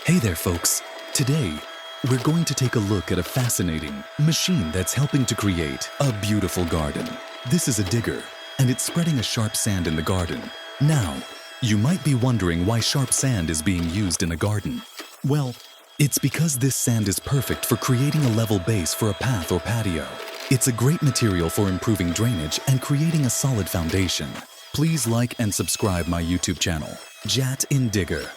Hey there, folks. Today, we're going to take a look at a fascinating machine that's helping to create a beautiful garden. This is a digger, and it's spreading a sharp sand in the garden. Now, you might be wondering why sharp sand is being used in a garden. Well, it's because this sand is perfect for creating a level base for a path or patio. It's a great material for improving drainage and creating a solid foundation. Please like and subscribe my YouTube channel, Jat in Digger.